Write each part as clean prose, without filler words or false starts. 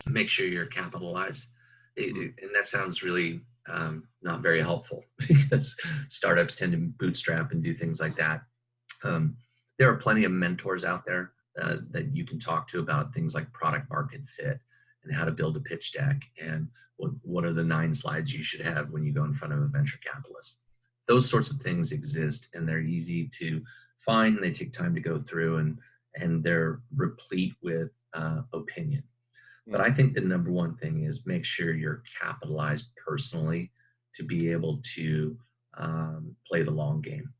make sure you're capitalized. And that sounds really not very helpful because startups tend to bootstrap and do things like that. Um, there are plenty of mentors out there that you can talk to about things like product market fit and how to build a pitch deck and what are the 9 slides you should have when you go in front of a venture capitalist. Those sorts of things exist, and they're easy to find. They take time to go through, and they're replete with opinion. But I think the number one thing is make sure you're capitalized personally to be able to play the long game.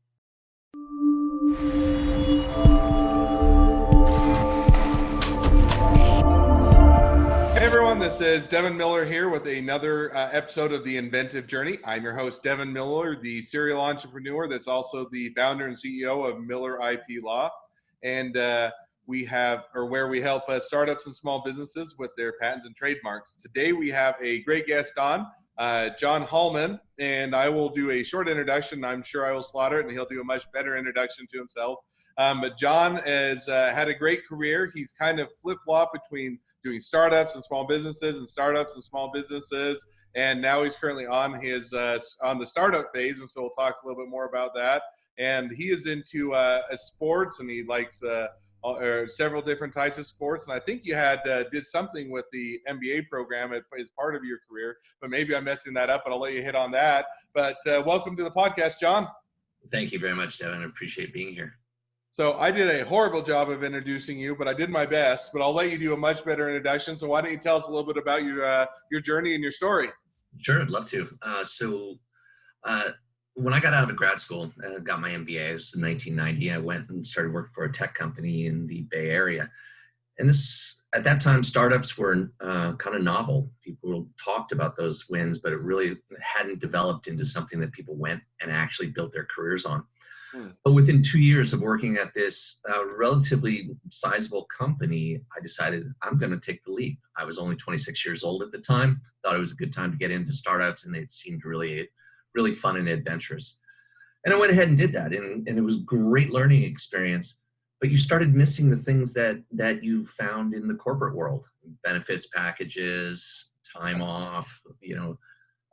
Hey everyone, this is Devin Miller here with another episode of the Inventive Journey. I'm your host, Devin Miller, the serial entrepreneur that's also the founder and CEO of Miller IP Law. And we help startups and small businesses with their patents and trademarks. Today we have a great guest on, John Hallman, and I will do a short introduction. I'm sure I will slaughter it, and he'll do a much better introduction to himself. But John has had a great career. He's kind of flip-flop between doing startups and small businesses and startups and small businesses. And now he's currently on his on the startup phase. And so we'll talk a little bit more about that. And he is into sports, and he likes several different types of sports. And I think you did something with the MBA program as part of your career, but maybe I'm messing that up, and I'll let you hit on that. But welcome to the podcast, John. Thank you very much, Devin. I appreciate being here. So I did a horrible job of introducing you, but I did my best. But I'll let you do a much better introduction. So why don't you tell us a little bit about your journey and your story? Sure, I'd love to. When I got out of grad school, got my MBA, it was in 1990. I went and started working for a tech company in the Bay Area. And at that time, startups were kind of novel. People talked about those wins, but it really hadn't developed into something that people went and actually built their careers on. But within 2 years of working at this relatively sizable company, I decided I'm going to take the leap. I was only 26 years old at the time, thought it was a good time to get into startups, and it seemed really, really fun and adventurous. And I went ahead and did that, and it was a great learning experience. But you started missing the things that you found in the corporate world: benefits packages, time off,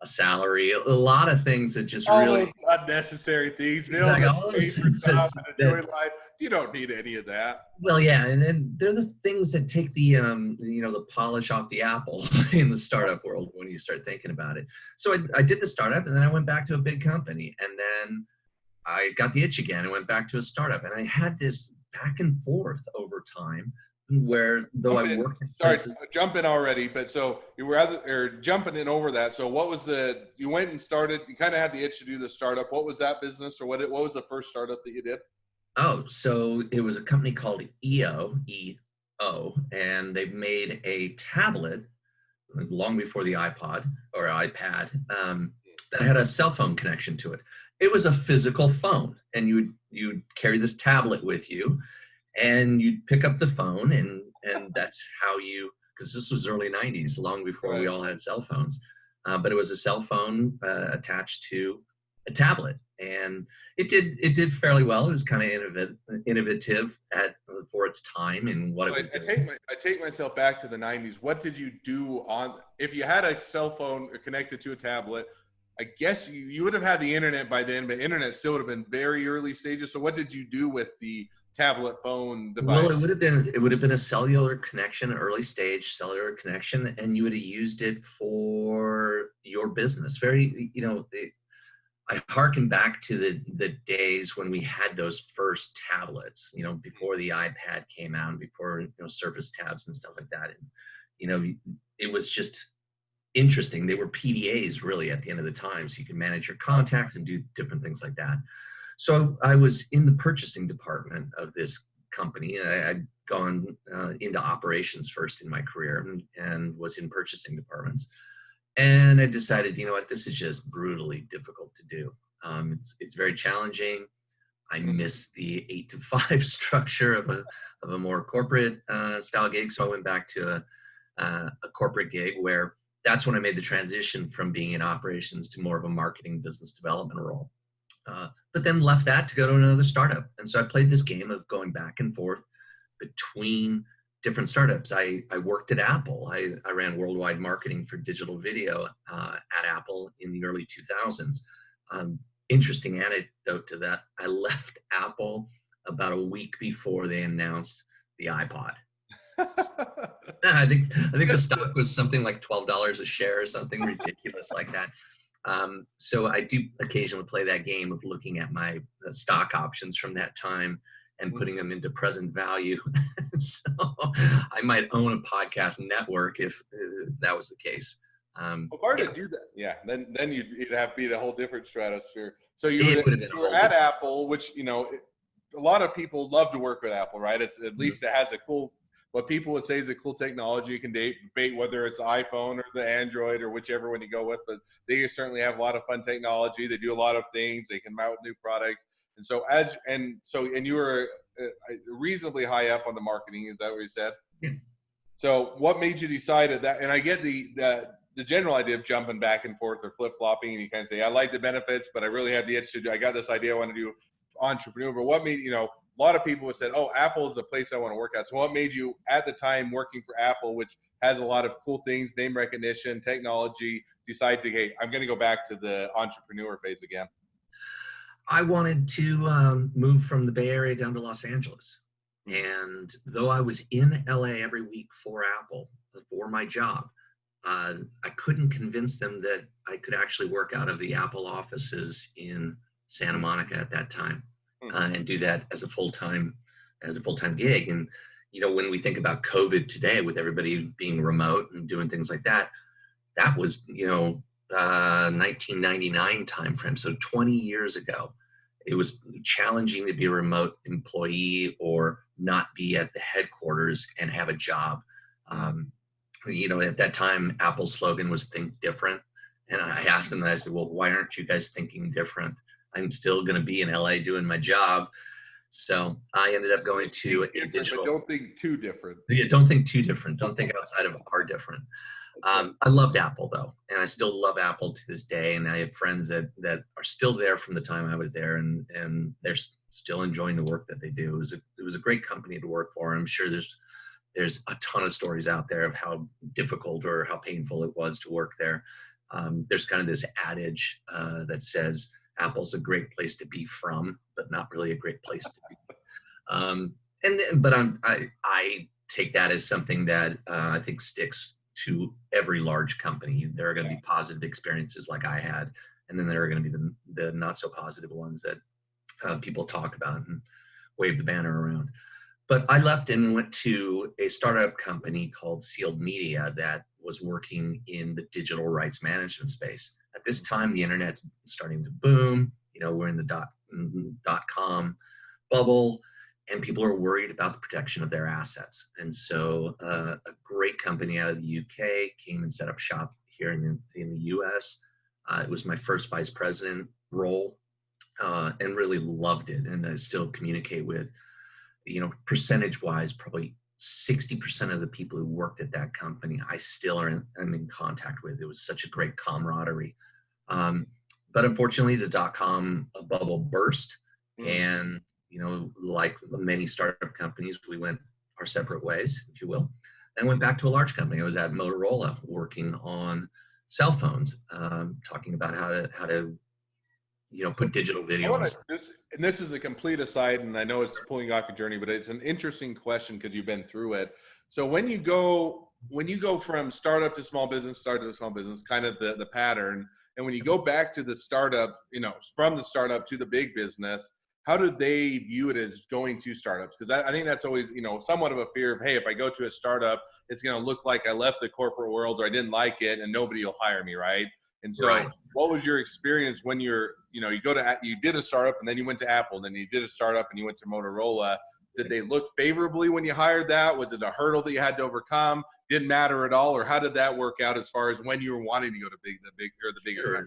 a salary, a lot of things that just all really those unnecessary things. Life. You don't need any of that. Well, yeah, and then they're the things that take the the polish off the apple in the startup world when you start thinking about it. So I did the startup, and then I went back to a big company, and then I got the itch again and went back to a startup, and I had this back and forth over time. Where though I worked. Sorry, jump in already, but so you were jumping in over that. So what was you went and started? You kind of had the itch to do the startup. What was that business, or what was the first startup that you did? Oh, so it was a company called EO, and they made a tablet long before the iPod or iPad that had a cell phone connection to it. It was a physical phone, and you'd carry this tablet with you. And you'd pick up the phone, and that's how because this was early 90s, long before we all had cell phones. But it was a cell phone attached to a tablet, and it did fairly well. It was kind of innovative for its time and what it was doing. I take myself back to the 90s. What did you do if you had a cell phone connected to a tablet? I guess you would have had the internet by then, but internet still would have been very early stages. So what did you do with the tablet phone device? Well, it would have been a cellular connection, early stage cellular connection, and you would have used it for your business. I hearken back to the days when we had those first tablets, before the iPad came out, before Surface tabs and stuff like that. And it was just interesting. They were PDAs really at the end of the time, so you could manage your contacts and do different things like that. So I was in the purchasing department of this company. I'd gone into operations first in my career and was in purchasing departments. And I decided, this is just brutally difficult to do. It's very challenging. I miss the 8 to 5 structure of a more corporate style gig. So I went back to a corporate gig where that's when I made the transition from being in operations to more of a marketing business development role. But then left that to go to another startup. And so I played this game of going back and forth between different startups. I worked at Apple. I ran worldwide marketing for digital video at Apple in the early 2000s. Interesting anecdote to that. I left Apple about a week before they announced the iPod. I think the stock was something like $12 a share or something ridiculous like that. So I do occasionally play that game of looking at my stock options from that time and putting them into present value. So I might own a podcast network if that was the case. Well, if I were to do that, yeah, then you'd have to be a whole different stratosphere. So It would have been a you were whole at different. Apple, which a lot of people love to work with Apple, right? It's at least it has a cool, what people would say is a cool technology. You can debate whether it's the iPhone or the Android or whichever one you go with, but they certainly have a lot of fun technology. They do a lot of things. They can come out with new products. And so and you were reasonably high up on the marketing. Is that what you said? Yeah. So what made you decide that? And I get the general idea of jumping back and forth or flip flopping, and you kind of say, I like the benefits, but I really have the itch to do. I got this idea I want to do entrepreneur. But what made a lot of people have said, oh, Apple is the place I want to work at. So what made you at the time working for Apple, which has a lot of cool things, name recognition, technology, decide to, hey, I'm going to go back to the entrepreneur phase again? I wanted to move from the Bay Area down to Los Angeles. And though I was in LA every week for Apple, for my job, I couldn't convince them that I could actually work out of the Apple offices in Santa Monica at that time and do that as a full-time gig. And when we think about COVID today, with everybody being remote and doing things like that, that was 1999 timeframe, so 20 years ago. It was challenging to be a remote employee or not be at the headquarters and have a job. At that time, Apple's slogan was "Think Different," and I asked them, and I said, "Well, why aren't you guys thinking different? I'm still going to be in LA doing my job." So I ended up going to a digital. But don't think too different. Yeah, don't think too different. Don't think outside of our different. I loved Apple though, and I still love Apple to this day. And I have friends that are still there from the time I was there, and they're still enjoying the work that they do. It was a great company to work for. I'm sure there's a ton of stories out there of how difficult or how painful it was to work there. There's kind of this adage that says Apple's a great place to be from, but not really a great place to be. But I take that as something that I think sticks to every large company. There are going to be positive experiences like I had, and then there are going to be the not so positive ones that people talk about and wave the banner around. But I left and went to a startup company called Sealed Media that was working in the digital rights management space. At this time, the internet's starting to boom. We're in the dot-com bubble, and people are worried about the protection of their assets. And so a great company out of the UK came and set up shop here in the US. It was my first vice president role, and really loved it. And I still communicate with, percentage wise, probably 60% of the people who worked at that company, I still am in contact with. It was such a great camaraderie. But unfortunately, the dot-com bubble burst. And, like many startup companies, we went our separate ways, if you will, and went back to a large company. I was at Motorola working on cell phones, talking about how to put digital video on. And this is a complete aside, and I know it's pulling off your journey, but it's an interesting question because you've been through it. So when you go from startup to small business, kind of the pattern, and when you go back to the startup, from the startup to the big business, how do they view it as going to startups? Because I think that's always, somewhat of a fear of, hey, if I go to a startup, it's going to look like I left the corporate world or I didn't like it and nobody will hire me, right? And so what was your experience when you did a startup and then you went to Apple, and then you did a startup and you went to Motorola? Did they look favorably when you hired that? Was it a hurdle that you had to overcome? Didn't matter at all? Or how did that work out as far as when you were wanting to go to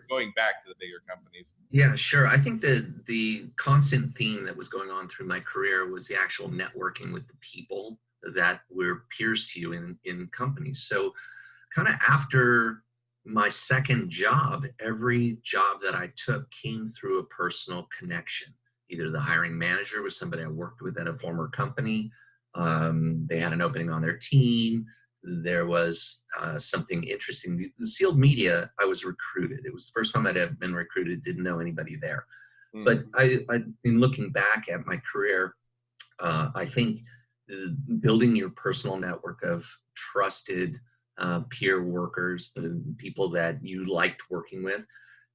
going back to the bigger companies? Yeah, sure. I think the constant theme that was going on through my career was the actual networking with the people that were peers to you in companies. So kind of after my second job, every job that I took came through a personal connection. Either the hiring manager was somebody I worked with at a former company, They had an opening on their team. There was something interesting. The sealed media, I was recruited. It was the first time I'd ever been recruited, didn't know anybody there. Mm. But in looking back at my career, I think building your personal network of trusted peer workers, the people that you liked working with,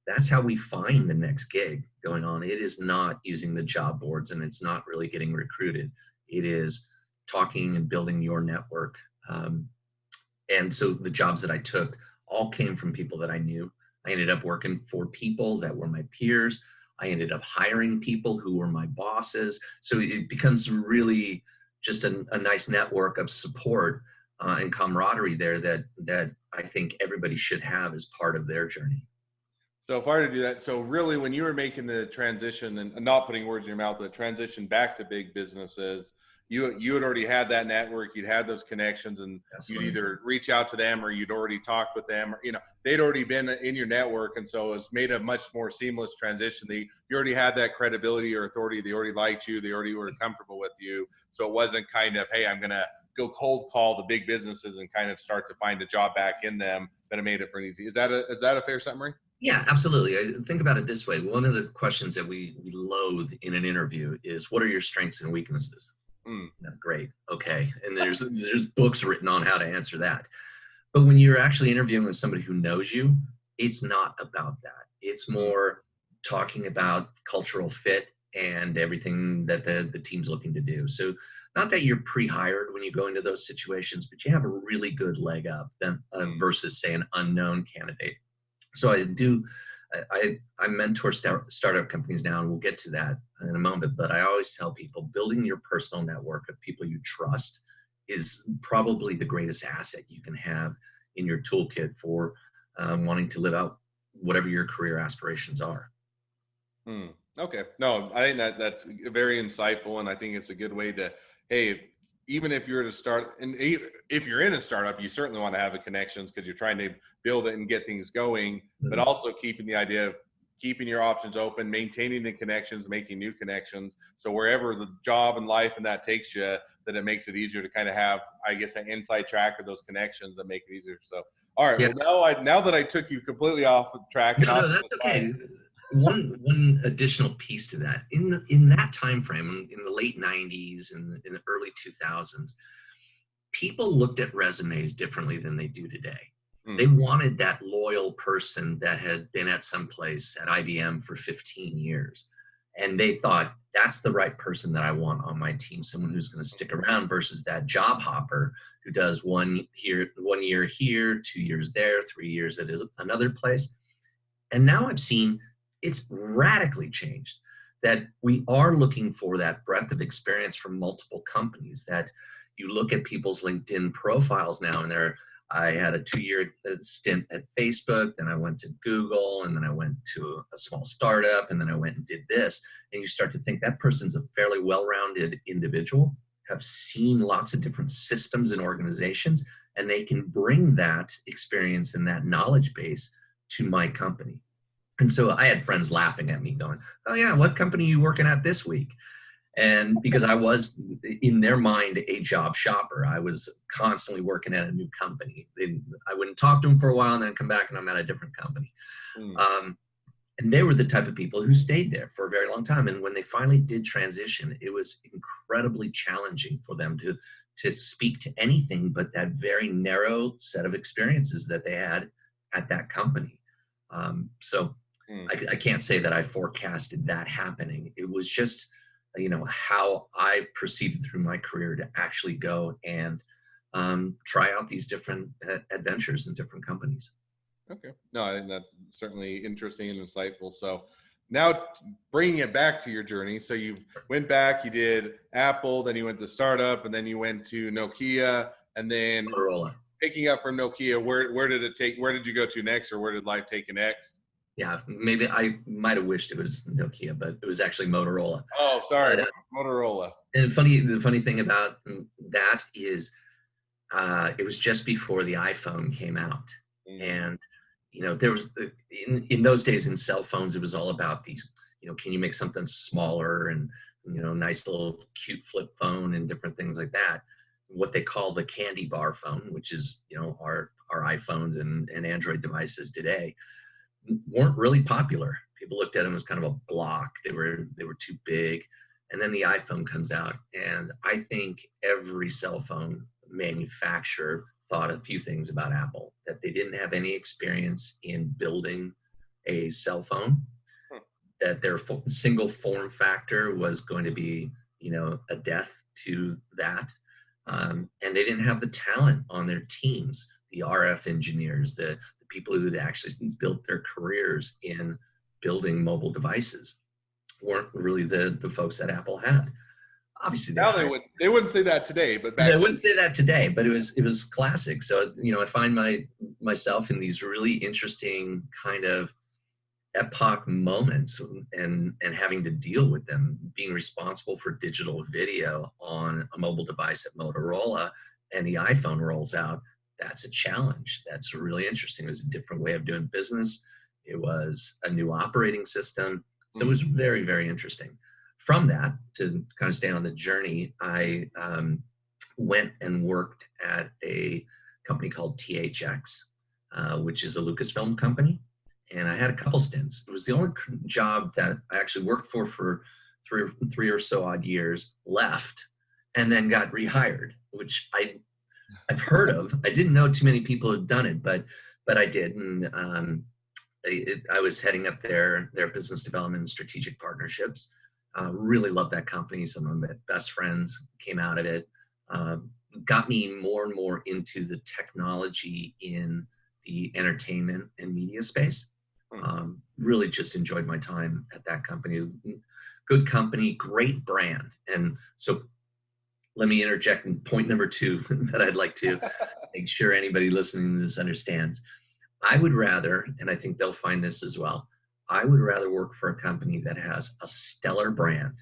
that's how we find the next gig going on. It is not using the job boards, and it's not really getting recruited. It is talking and building your network. And so the jobs that I took all came from people that I knew. I ended up working for people that were my peers. I ended up hiring people who were my bosses. So it becomes really just a nice network of support and camaraderie there that I think everybody should have as part of their journey. So if I were to do that, so really when you were making the transition, and not putting words in your mouth, but transition back to big businesses, you had already had that network, you'd had those connections, and Absolutely. you'd either reach out to them or you'd already talked with them, or they'd already been in your network, and so it's made a much more seamless transition. You already had that credibility or authority. They already liked you. They already were comfortable with you. So it wasn't kind of, hey, I'm gonna go cold call the big businesses and kind of start to find a job back in them. That it made it for easy. Is that a fair summary? Yeah, absolutely. I think about it this way. One of the questions that we loathe in an interview is, what are your strengths and weaknesses? Mm. No, great. Okay. And there's books written on how to answer that. But when you're actually interviewing with somebody who knows you, it's not about that. It's more talking about cultural fit and everything that the team's looking to do. So not that you're pre-hired when you go into those situations, but you have a really good leg up than versus say an unknown candidate. So I mentor startup companies now, and we'll get to that in a moment. But I always tell people, building your personal network of people you trust is probably the greatest asset you can have in your toolkit for wanting to live out whatever your career aspirations are. Okay. No, I think that's very insightful, and I think it's a good way to, hey, even if you're to start, and if you're in a startup, you certainly want to have the connections because you're trying to build it and get things going, but also keeping the idea of keeping your options open, maintaining the connections, making new connections. So wherever the job and life and that takes you, that it makes it easier to kind of have, I guess, an inside track of those connections that make it easier. So, all right. Yeah. Well, now that I took you completely off of track and No, off that's the okay. side. One additional piece to that, in that time frame, in the late 90s and in the early 2000s, people looked at resumes differently than they do today. They wanted that loyal person that had been at some place at IBM for 15 years. And they thought, that's the right person that I want on my team, someone who's going to stick around versus that job hopper who does 1 year here, 2 years there, 3 years at another place. And now I've seen it's radically changed, that we are looking for that breadth of experience from multiple companies, that you look at people's LinkedIn profiles now, and I had a 2-year stint at Facebook, then I went to Google, and then I went to a small startup, and then I went and did this. And you start to think that person's a fairly well-rounded individual, have seen lots of different systems and organizations, and they can bring that experience and that knowledge base to my company. And so I had friends laughing at me going, oh yeah, what company are you working at this week? And because I was, in their mind, a job shopper, I was constantly working at a new company. I wouldn't talk to them for a while and then come back and I'm at a different company. And they were the type of people who stayed there for a very long time. And when they finally did transition, it was incredibly challenging for them to speak to anything but that very narrow set of experiences that they had at that company. So I can't say that I forecasted that happening. It was just, how I proceeded through my career to actually go and try out these different adventures in different companies. Okay. No, I think that's certainly interesting and insightful. So now bringing it back to your journey. So you went back, you did Apple, then you went to startup, and then you went to Nokia, and then Motorola. Picking up from Nokia, where did you go to next, or where did life take you next? Yeah, maybe I might have wished it was Nokia, but it was actually Motorola. Oh, sorry, Motorola. And the funny thing about that is it was just before the iPhone came out. And, there was, in those days in cell phones, it was all about these, can you make something smaller? And nice little cute flip phone and different things like that. What they call the candy bar phone, which is, our iPhones and Android devices today, weren't really popular. People looked at them as kind of a block. They were too big. And then the iPhone comes out, and I think every cell phone manufacturer thought a few things about Apple, that they didn't have any experience in building a cell phone, that their single form factor was going to be, a death to that. And they didn't have the talent on their teams, the RF engineers, the people who had actually built their careers in building mobile devices weren't really the folks that Apple had. Obviously, Now they wouldn't say that today, but back they wouldn't say that today, but it was classic. So I find myself in these really interesting kind of epoch moments, and having to deal with them, being responsible for digital video on a mobile device at Motorola, and the iPhone rolls out. That's a challenge. That's really interesting. It was a different way of doing business. It was a new operating system. So it was very, very interesting. From that, to kind of stay on the journey, I went and worked at a company called THX, which is a Lucasfilm company. And I had a couple stints. It was the only job that I actually worked for three or so odd years, left, and then got rehired, which I've heard of. I didn't know too many people had done it, but I did. And I was heading up their business development and strategic partnerships. Really loved that company. Some of my best friends came out of it. Got me more and more into the technology in the entertainment and media space. Really just enjoyed my time at that company. Good company, great brand. And so let me interject in point number 2 that I'd like to make sure anybody listening to this understands. I would rather, and I think they'll find this as well, I would rather work for a company that has a stellar brand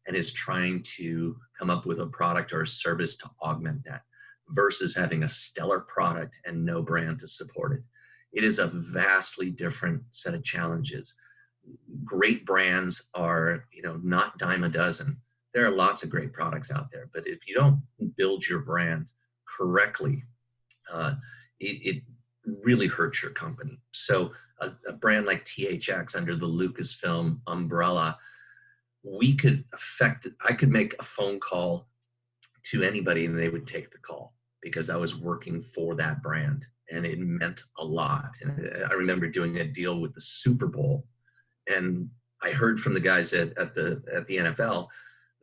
and is trying to come up with a product or a service to augment that, versus having a stellar product and no brand to support it. It is a vastly different set of challenges. Great brands are, not dime a dozen. There are lots of great products out there, but if you don't build your brand correctly, it really hurts your company. So a brand like THX under the Lucasfilm umbrella, I could make a phone call to anybody and they would take the call, because I was working for that brand and it meant a lot. And I remember doing a deal with the Super Bowl, and I heard from the guys at the NFL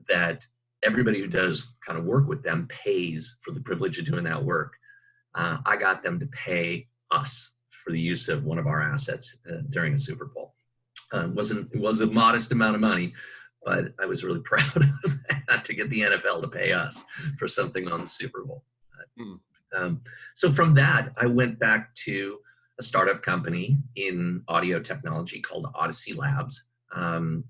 that everybody who does kind of work with them pays for the privilege of doing that work. I got them to pay us for the use of one of our assets during a Super Bowl. It was a modest amount of money, but I was really proud of that, to get the NFL to pay us for something on the Super Bowl. So from that, I went back to a startup company in audio technology called Odyssey Labs,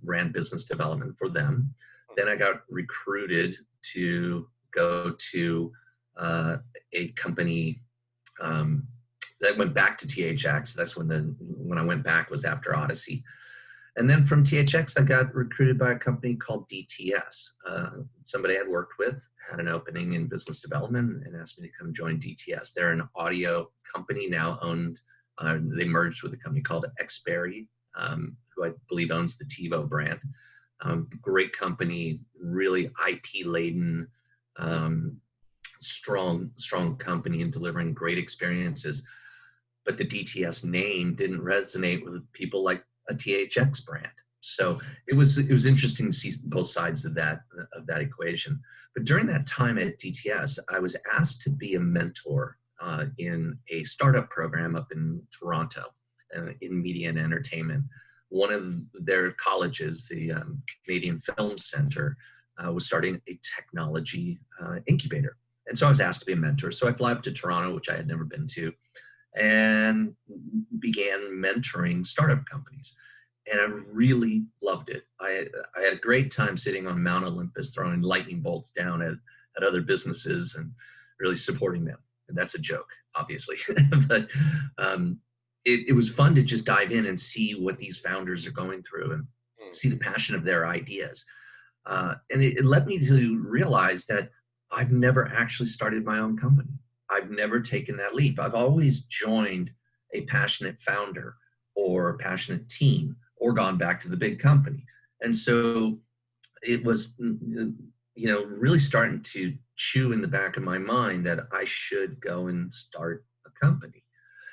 ran business development for them. Then I got recruited to go to a company that went back to THX. That's when I went back was after Odyssey. And then from THX, I got recruited by a company called DTS. Somebody I'd worked with had an opening in business development and asked me to come join DTS. They're an audio company now owned. They merged with a company called Xberry, who I believe owns the TiVo brand. Great company, really IP-laden, strong company in delivering great experiences. But the DTS name didn't resonate with people like a THX brand. So it was interesting to see both sides of that equation. But during that time at DTS, I was asked to be a mentor in a startup program up in Toronto in media and entertainment. One of their colleges, the Canadian Film Center, was starting a technology incubator. And so I was asked to be a mentor. So I fly up to Toronto, which I had never been to, and began mentoring startup companies. And I really loved it. I had a great time sitting on Mount Olympus, throwing lightning bolts down at other businesses and really supporting them. And that's a joke, obviously. But it was fun to just dive in and see what these founders are going through and see the passion of their ideas. And it led me to realize that I've never actually started my own company. I've never taken that leap. I've always joined a passionate founder or a passionate team or gone back to the big company. And so it was, really starting to chew in the back of my mind that I should go and start a company.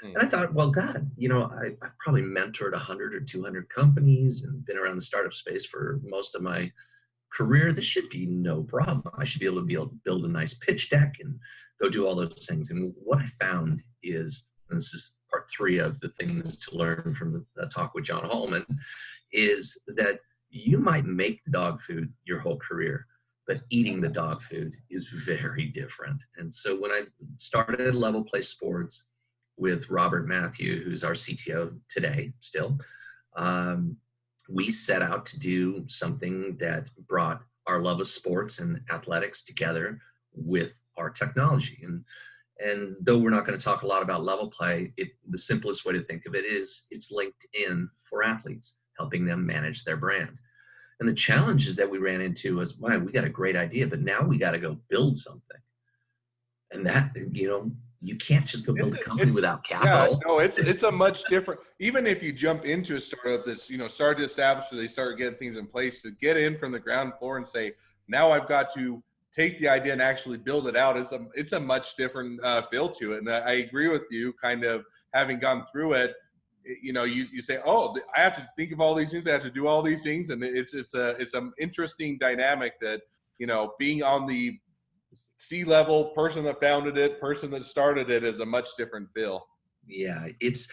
Hmm. And I thought, well, God, I've probably mentored 100 or 200 companies and been around the startup space for most of my career. This should be no problem. I should be able to build a nice pitch deck and go do all those things. And what I found is, and this is part 3 of the things to learn from the talk with John Hallman, is that you might make the dog food your whole career, but eating the dog food is very different. And so when I started Level Play Sports with Robert Matthew, who's our CTO today still, we set out to do something that brought our love of sports and athletics together with our technology. And though we're not going to talk a lot about Level Play, the simplest way to think of it is it's linked in for athletes, helping them manage their brand. And the challenges that we ran into was, wow, we got a great idea, but now we got to go build something. And that, you can't just go build a company without capital. Yeah, no, it's a much different. Even if you jump into a startup that's started to establish, or they start getting things in place, to get in from the ground floor and say, now I've got to take the idea and actually build it out. It's a much different feel to it. And I agree with you. Kind of having gone through it, you say, oh, I have to think of all these things. I have to do all these things, and it's an interesting dynamic that being on the C-level person that founded it, person that started it, is a much different feel. Yeah, it's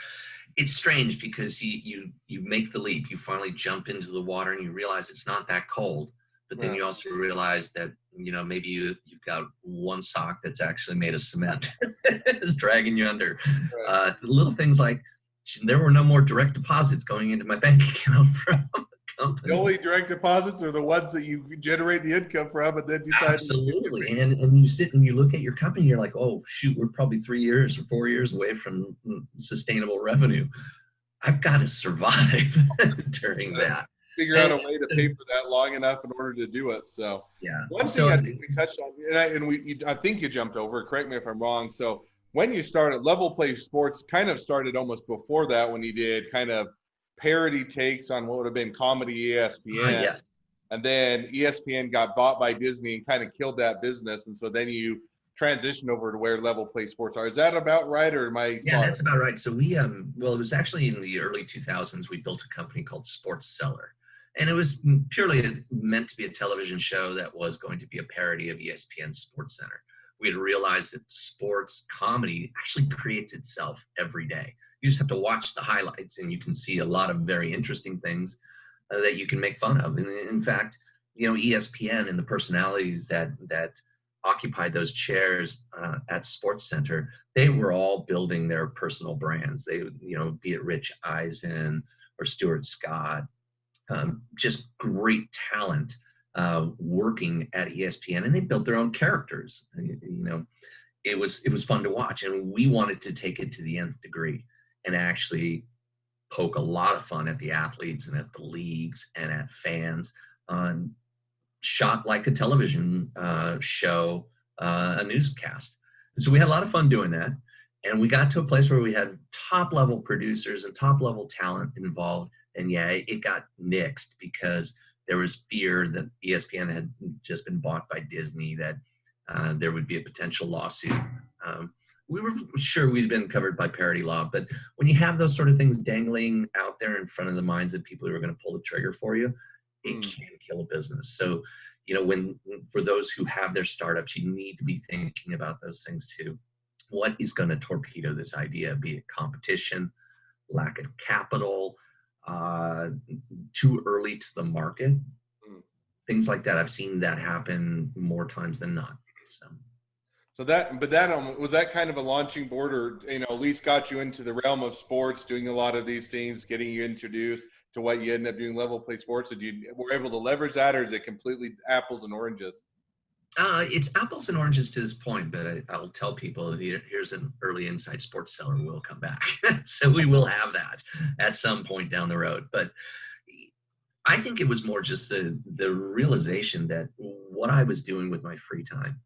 strange because you make the leap, you finally jump into the water and you realize it's not that cold, but then you also realize that maybe you've got one sock that's actually made of cement is dragging you under. Right. Little things like there were no more direct deposits going into my bank account from the company. The only direct deposits are the ones that you generate the income from, and then decide. Absolutely. And you sit and you look at your company, you're like, oh shoot, we're probably 3 years or 4 years away from sustainable revenue. I've got to survive during that. Figure out a way to pay for that long enough in order to do it. So yeah. One thing I think we touched on, I think you jumped over, correct me if I'm wrong. So when you started, Level Play Sports kind of started almost before that, when you did kind of parody takes on what would have been comedy ESPN. Yes. And then ESPN got bought by Disney and kind of killed that business. And so then you transitioned over to where Level Play Sports are. Is that about right, or am I? Yeah, that's about right. So we, well, it was actually in the early 2000s, we built a company called Sports Seller. And it was purely meant to be a television show that was going to be a parody of ESPN Sports Center. We had realized that sports comedy actually creates itself every day. You just have to watch the highlights and you can see a lot of very interesting things that you can make fun of. And in fact, ESPN and the personalities that occupied those chairs at Sports Center, they were all building their personal brands. They, be it Rich Eisen or Stuart Scott, just great talent working at ESPN, and they built their own characters. It was fun to watch, and we wanted to take it to the nth degree and actually poke a lot of fun at the athletes and at the leagues and at fans on shot like a television show, a newscast. And so we had a lot of fun doing that. And we got to a place where we had top level producers and top level talent involved. And yeah, it got nixed because there was fear that ESPN had just been bought by Disney, that there would be a potential lawsuit. We were sure we'd been covered by parody law, but when you have those sort of things dangling out there in front of the minds of people who are going to pull the trigger for you, it can kill a business. So, when for those who have their startups, you need to be thinking about those things too. What is going to torpedo this idea? Be it competition, lack of capital, too early to the market, things like that. I've seen that happen more times than not. So that was that kind of a launching board, or at least got you into the realm of sports, doing a lot of these things, getting you introduced to what you ended up doing, Level Play Sports. Did you were able to leverage that, or is it completely apples and oranges? It's apples and oranges to this point, but I'll tell people here's an early insight: Sports Seller will come back. So we will have that at some point down the road. But I think it was more just the realization that what I was doing with my free time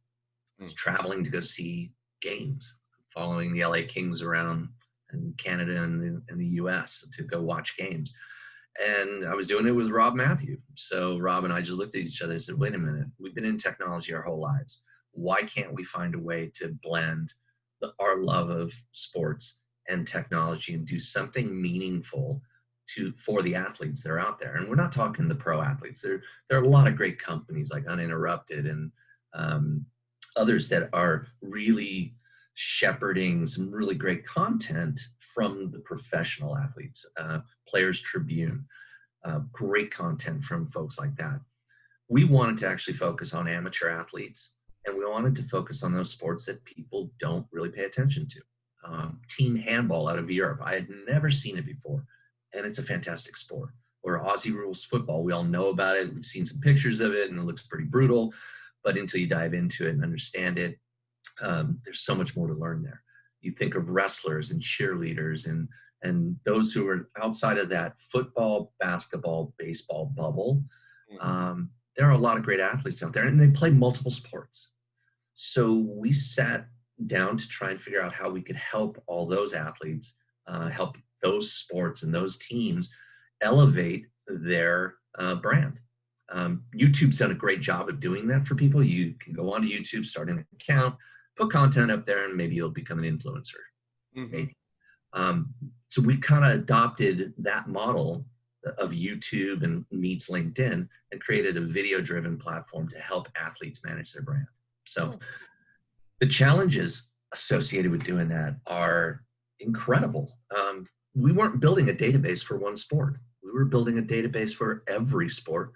was Mm, traveling to go see games, following the LA Kings around in Canada and the US to go watch games. And I was doing it with Rob Matthew. So Rob and I just looked at each other and said, wait a minute, we've been in technology our whole lives. Why can't we find a way to blend our love of sports and technology and do something meaningful for the athletes that are out there? And we're not talking the pro athletes. There are a lot of great companies like Uninterrupted and um, others that are really shepherding some really great content from the professional athletes. Players Tribune, great content from folks like that. We wanted to actually focus on amateur athletes, and we wanted to focus on those sports that people don't really pay attention to. Team handball out of Europe, I had never seen it before, and it's a fantastic sport. Or Aussie rules football, we all know about it. We've seen some pictures of it, and it looks pretty brutal. But until you dive into it and understand it, there's so much more to learn there. You think of wrestlers and cheerleaders and those who are outside of that football, basketball, baseball bubble. mm, There are a lot of great athletes out there, and they play multiple sports. So we sat down to try and figure out how we could help all those athletes, help those sports and those teams elevate their brand. YouTube's done a great job of doing that for people. You can go onto YouTube, start an account, put content up there, and maybe you'll become an influencer. mhm. Maybe. So we kind of adopted that model of YouTube and meets LinkedIn and created a video-driven platform to help athletes manage their brand. So the challenges associated with doing that are incredible. We weren't building a database for one sport. We were building a database for every sport.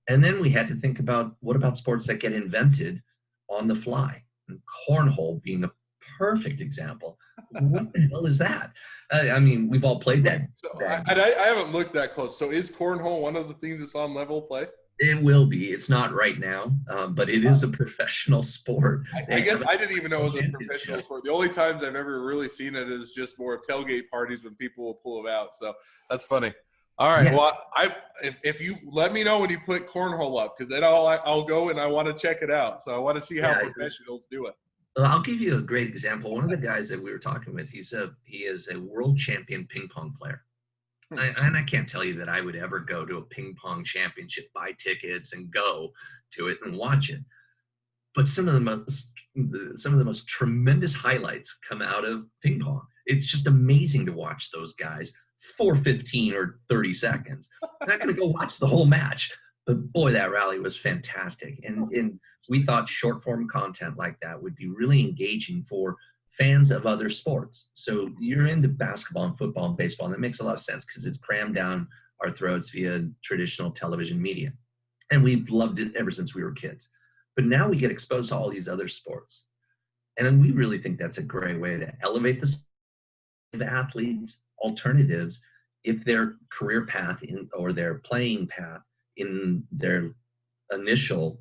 And then we had to think about what about sports that get invented on the fly? And cornhole being a perfect example. What the hell is that? I mean, we've all played Wait, that. so that I haven't looked that close. So is cornhole one of the things that's on level play? It will be. It's not right now, but it is a professional sport. I They guess have a I didn't even know it was a professional championship. sport. The only times I've ever really seen it is just more of tailgate parties when people will pull them out. So that's funny. All right. Yeah, Well, if you let me know when you put cornhole up, because then I'll go and I want to check it out. So I want to see how yeah. professionals do it. Well, I'll give you a great example. One of the guys that we were talking with, he is a world champion ping pong player. Hmm. And I can't tell you that I would ever go to a ping pong championship, buy tickets, and go to it and watch it. But some of the most tremendous highlights come out of ping pong. It's just amazing to watch those guys for 15 or 30 seconds. I'm not going to go watch the whole match, but boy, that rally was fantastic. And we thought short form content like that would be really engaging for fans of other sports. So you're into basketball and football and baseball, and that makes a lot of sense because it's crammed down our throats via traditional television media. And we've loved it ever since we were kids. But now we get exposed to all these other sports. And we really think that's a great way to elevate the athletes alternatives if their career path or their playing path in their initial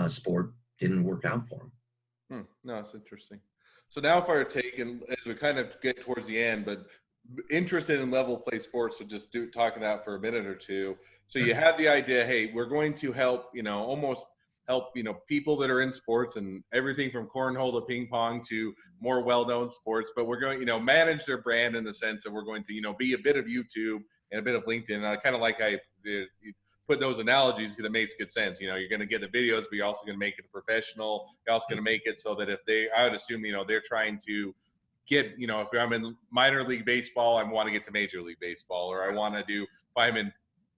sport didn't work out for them. No, it's interesting. So now if I were taking, as we kind of get towards the end, but interested in level play sports, so just talking out for a minute or two. So you had the idea, hey, we're going to help, almost help, people that are in sports and everything from cornhole to ping pong to more well-known sports, but we're going, manage their brand in the sense that we're going to, be a bit of YouTube and a bit of LinkedIn. And I kind of like put those analogies because it makes good sense. You're going to get the videos, but you're also going to make it professional. You're also going to make it so that I would assume, they're trying to get, if I'm in minor league baseball, I want to get to major league baseball, or I want to do, if I'm in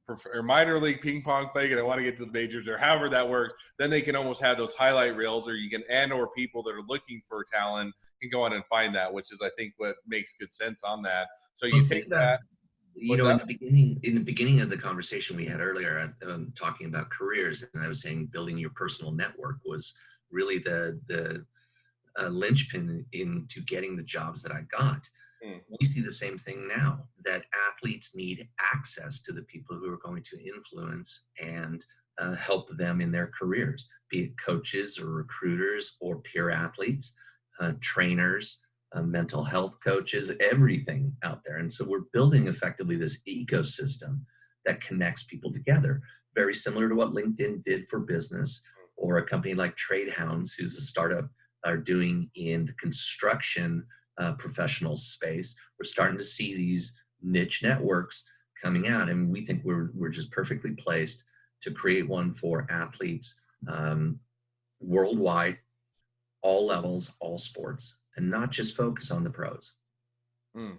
or minor league ping pong playing and I want to get to the majors, or however that works, then they can almost have those highlight reels, or you can, or people that are looking for talent can go on and find that, which is, I think, what makes good sense on that. So you take that. In the beginning of the conversation we had earlier, talking about careers, and I was saying building your personal network was really the linchpin into getting the jobs that I got. We see the same thing now, that athletes need access to the people who are going to influence and help them in their careers, be it coaches or recruiters or peer athletes, trainers, mental health coaches, everything out there. And so we're building effectively this ecosystem that connects people together. Very similar to what LinkedIn did for business, or a company like Trade Hounds, who's a startup, are doing in the construction professional space. We're starting to see these niche networks coming out, and we think we're just perfectly placed to create one for athletes worldwide, all levels, all sports, and not just focus on the pros. Mm.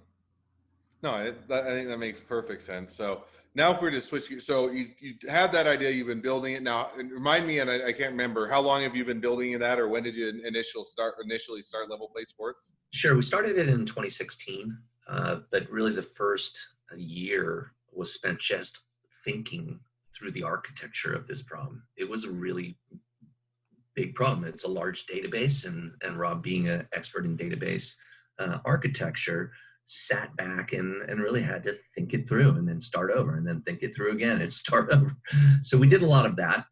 No, I think that makes perfect sense. So now if we're to switch, so you had that idea, you've been building it now. And remind me, and I can't remember, how long have you been building that, or when did you initially start Level Play Sports? Sure, we started it in 2016, but really the first year was spent just thinking through the architecture of this problem. It was a really big problem. It's a large database, and Rob, being an expert in database architecture, sat back and really had to think it through, and then start over, and then think it through again and start over. So we did a lot of that.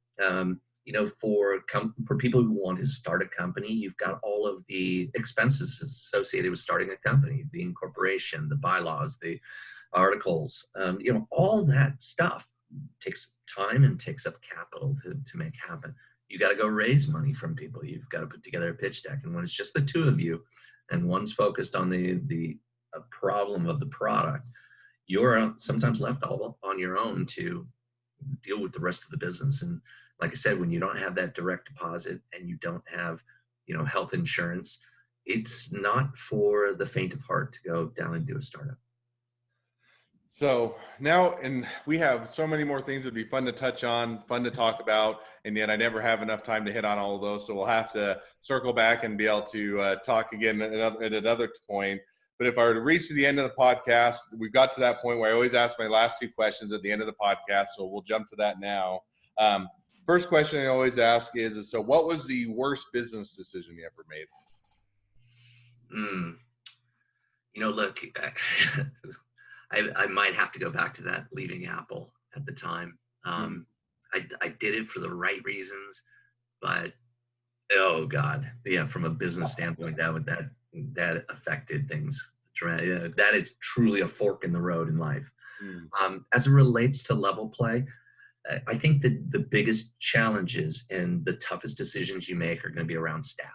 For people who want to start a company, you've got all of the expenses associated with starting a company, the incorporation, the bylaws, the articles, all that stuff takes time and takes up capital to make happen. You got to go raise money from people. You've got to put together a pitch deck. And when it's just the two of you and one's focused on the problem of the product, you're sometimes left all on your own to deal with the rest of the business. And like I said, when you don't have that direct deposit and you don't have, health insurance, it's not for the faint of heart to go down and do a startup. So now, and we have so many more things that'd be fun to touch on, fun to talk about, and yet I never have enough time to hit on all of those. So we'll have to circle back and be able to talk again at another point. But if I were to reach to the end of the podcast, we've got to that point where I always ask my last two questions at the end of the podcast. So we'll jump to that now. First question I always ask is, so what was the worst business decision you ever made? Look, I might have to go back to that leaving Apple at the time. I did it for the right reasons, but oh God, yeah, from a business standpoint, that affected things. That is truly a fork in the road in life. As it relates to Level Play, I think that the biggest challenges and the toughest decisions you make are going to be around staff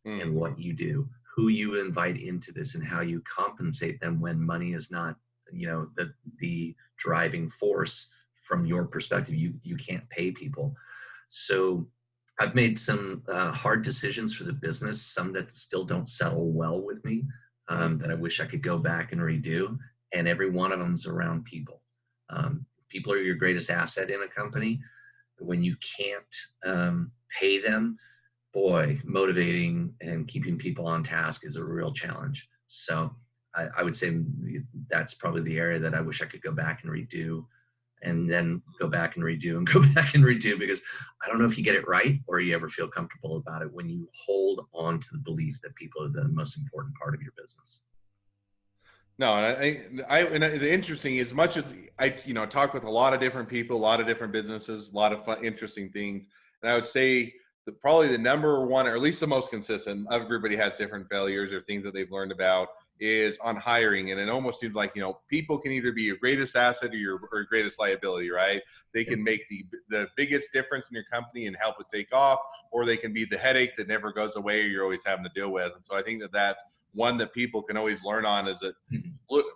and what you do, who you invite into this, and how you compensate them when money is not, the driving force from your perspective. You can't pay people. So I've made some hard decisions for the business, some that still don't settle well with me, that I wish I could go back and redo. And every one of them is around people. People are your greatest asset in a company. When you can't pay them, boy, motivating and keeping people on task is a real challenge. So I would say that's probably the area that I wish I could go back and redo, and then go back and redo and go back and redo, because I don't know if you get it right or you ever feel comfortable about it when you hold on to the belief that people are the most important part of your business. No, and the interesting, as much as I, talk with a lot of different people, a lot of different businesses, a lot of fun, interesting things. And I would say that probably the number one, or at least the most consistent, everybody has different failures or things that they've learned about, is on hiring. And it almost seems like, people can either be your greatest asset or your greatest liability, right? They can make the biggest difference in your company and help it take off, or they can be the headache that never goes away or you're always having to deal with. And so I think that that's one that people can always learn on, is that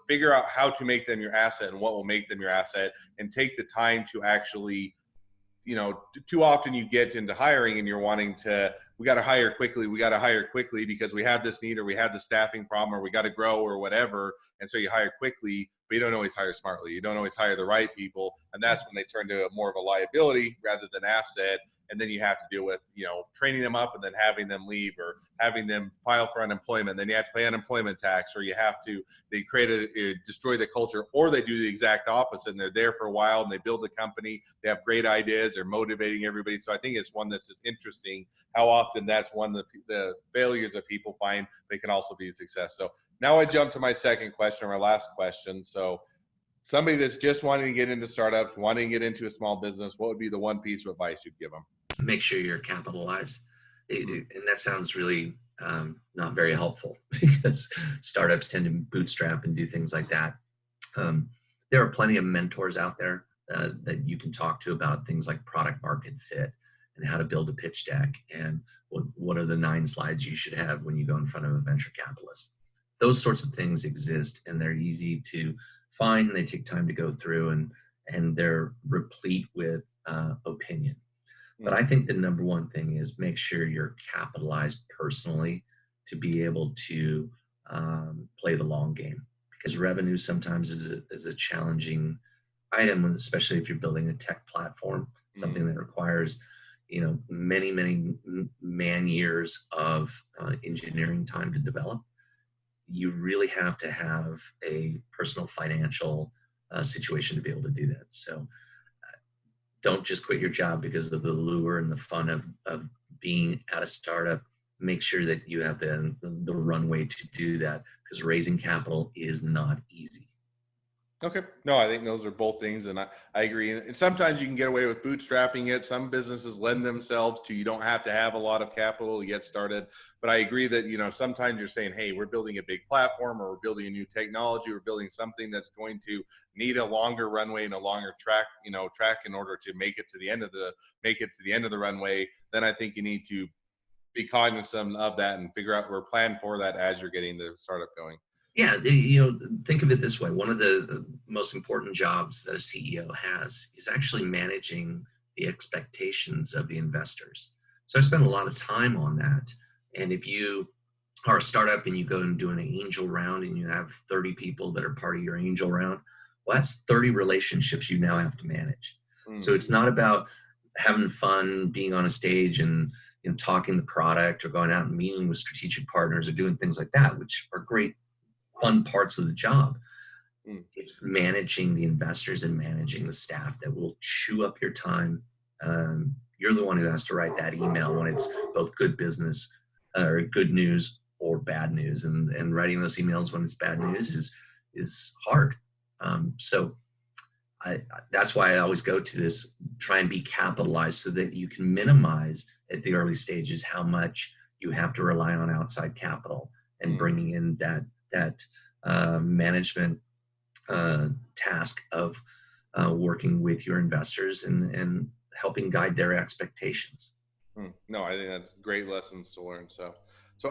figure out how to make them your asset and what will make them your asset, and take the time to actually, too often you get into hiring and you're wanting to, we got to hire quickly because we have this need, or we have the staffing problem, or we got to grow or whatever. And so you hire quickly, but you don't always hire smartly. You don't always hire the right people. And that's when they turn to more of a liability rather than asset. And then you have to deal with, training them up and then having them leave, or having them file for unemployment. Then you have to pay unemployment tax, or they destroy the culture, or they do the exact opposite. And they're there for a while and they build a company. They have great ideas. They're motivating everybody. So I think it's one that's just interesting how often that's one of the failures that people find. They can also be a success. So now I jump to my second question, or my last question. So somebody that's just wanting to get into startups, wanting to get into a small business, what would be the one piece of advice you'd give them? Make sure you're capitalized. And that sounds really not very helpful, because startups tend to bootstrap and do things like that. There are plenty of mentors out there that you can talk to about things like product market fit and how to build a pitch deck and what are the 9 slides you should have when you go in front of a venture capitalist. Those sorts of things exist, and they're easy to find. They take time to go through, and they're replete with opinion. But I think the number one thing is make sure you're capitalized personally to be able to play the long game, because revenue sometimes is a challenging item, especially if you're building a tech platform, something that requires, many man years of engineering time to develop. You really have to have a personal financial situation to be able to do that. So don't just quit your job because of the lure and the fun of being at a startup. Make sure that you have the runway to do that, because raising capital is not easy. Okay. No, I think those are both things, and I agree. And sometimes you can get away with bootstrapping it. Some businesses lend themselves to, you don't have to have a lot of capital to get started. But I agree that, sometimes you're saying, hey, we're building a big platform, or we're building a new technology, we're building something that's going to need a longer runway and a longer track in order to make it to the end of the runway. Then I think you need to be cognizant of that and figure out or plan for that as you're getting the startup going. Yeah, think of it this way. One of the most important jobs that a CEO has is actually managing the expectations of the investors. So I spend a lot of time on that. And if you are a startup and you go and do an angel round and you have 30 people that are part of your angel round, well, that's 30 relationships you now have to manage. So it's not about having fun, being on a stage and talking the product, or going out and meeting with strategic partners, or doing things like that, which are great fun parts of the job. It's managing the investors and managing the staff that will chew up your time. You're the one who has to write that email when it's both good business or good news or bad news, and writing those emails when it's bad news is hard. So that's why I always go to this: try and be capitalized so that you can minimize at the early stages how much you have to rely on outside capital, and bringing in that management task of working with your investors and helping guide their expectations. No, I think that's great lessons to learn. So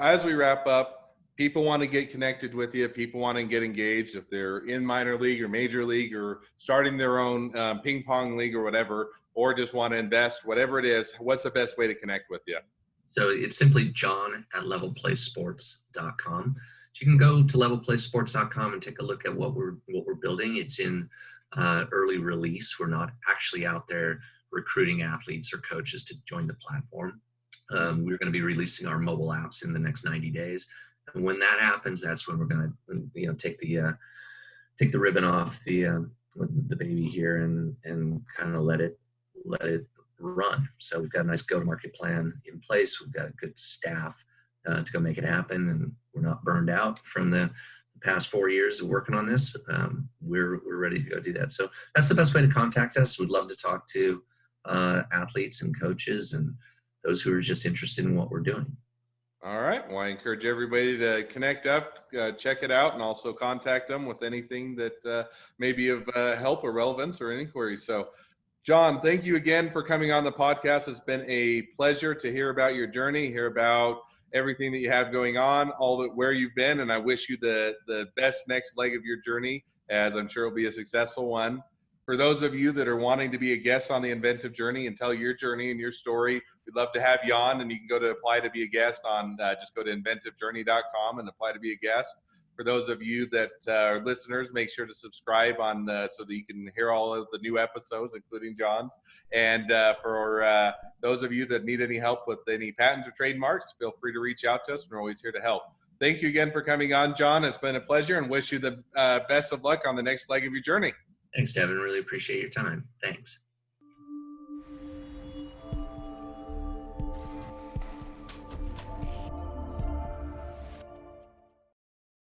as we wrap up, people want to get connected with you. People want to get engaged. If they're in minor league or major league, or starting their own ping pong league or whatever, or just want to invest, whatever it is, what's the best way to connect with you? So it's simply john@levelplaysports.com. So you can go to levelplaysports.com and take a look at what we're building. It's in early release. We're not actually out there recruiting athletes or coaches to join the platform. We're going to be releasing our mobile apps in the next 90 days. And when that happens, that's when we're going to take the ribbon off the baby here and kind of let it run. So we've got a nice go-to-market plan in place. We've got a good staff to go make it happen, and we're not burned out from the past 4 years of working on this. We're ready to go do that. So that's the best way to contact us. We'd love to talk to athletes and coaches and those who are just interested in what we're doing. All right. Well, I encourage everybody to connect up, check it out, and also contact them with anything that may be of help or relevance or inquiry. So, John, thank you again for coming on the podcast. It's been a pleasure to hear about your journey, hear about everything that you have going on, where you've been, and I wish you the best next leg of your journey, as I'm sure it'll be a successful one. For those of you that are wanting to be a guest on the Inventive Journey and tell your journey and your story, we'd love to have you on, and you can go to apply to be a guest on, just go to inventivejourney.com and apply to be a guest. For those of you that are listeners, make sure to subscribe so that you can hear all of the new episodes, including John's. And for those of you that need any help with any patents or trademarks, feel free to reach out to us. We're always here to help. Thank you again for coming on, John. It's been a pleasure, and wish you the best of luck on the next leg of your journey. Thanks, Devin. Really appreciate your time. Thanks.